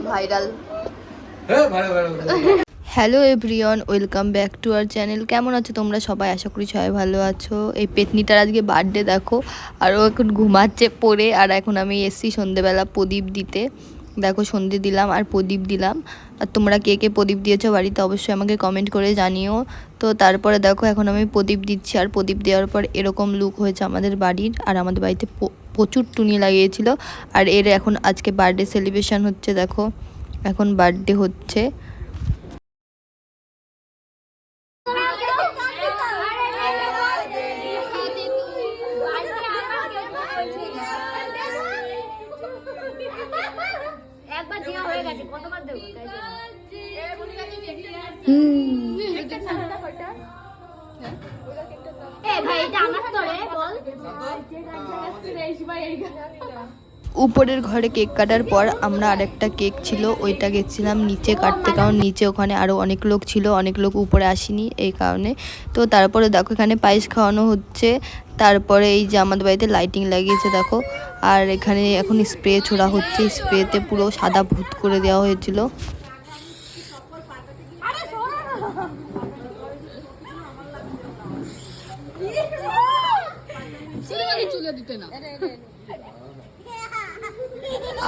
Viral. Hello everyone, welcome back to our channel. কেমন আছো তোমরা সবাই? আশা করি সবাই ভালো আছো। এই পেতনিটার আজকে বার্থডে দেখো, আর ও এখন ঘুমাচ্ছে পড়ে। আর এখন আমি এসছি সন্ধেবেলা প্রদীপ দিতে। দেখো সন্ধে দিলাম আর প্রদীপ দিলাম। আর তোমরা কে কে প্রদীপ দিয়েছো বাড়িতে অবশ্যই আমাকে কমেন্ট করে জানিও। তো তারপরে দেখো এখন আমি প্রদীপ দিচ্ছি, আর প্রদীপ দেওয়ার পর এরকম লুক হয়েছে আমাদের বাড়ির। আর আমাদের বাড়িতে প্রচুর টুনি লাগিয়েছিল। আর এর এখন আজকে বার্থডে সেলিব্রেশন হচ্ছে। দেখো এখন বার্থডে হচ্ছে। উপরের ঘরে কেক কাটার পর আমরা আরেকটা কেক ছিল ওইটা গেছিলাম নিচে কাটতে, কারণ নিচে ওখানে আরও অনেক লোক ছিল, অনেক লোক উপরে আসেনি এই কারণে। তো তারপরে দেখো এখানে পায়েস খাওয়ানো হচ্ছে। তারপরে এই যে আমাদের বাড়িতে লাইটিং লাগিয়েছে দেখো। আর এখানে এখন স্প্রে ছোড়া হচ্ছে, স্প্রেতে পুরো সাদা ভূত করে দেওয়া হয়েছিল।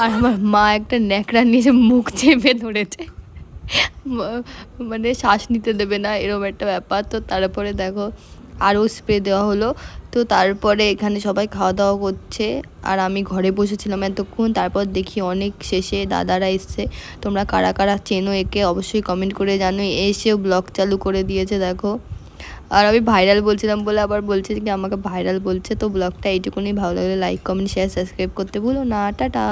আর আমার মা একটা ন্যাকড়া নিয়ে মুখ চেপে ধরেছে, মানে শ্বাস নিতে দেবে না, এরকম একটা ব্যাপার। তো তারপরে দেখো আরও স্প্রে দেওয়া হলো। তো তারপরে এখানে সবাই খাওয়া দাওয়া করছে, আর আমি ঘরে বসেছিলাম এতক্ষণ। তারপর দেখি অনেক শেষে দাদারা এসছে। তোমরা কারা কারা চেনো একে অবশ্যই কমেন্ট করে জানো। এসেও ব্লগ চালু করে দিয়েছে দেখো। আর আমি ভাইরাল বলছিলাম বলে আবার বলছে কি আমাকে ভাইরাল বলছে। তো ব্লগটা এইটুকুনি, ভালো লাগলে লাইক কমেন্ট শেয়ার সাবস্ক্রাইব করতে ভুলো না। টাটা।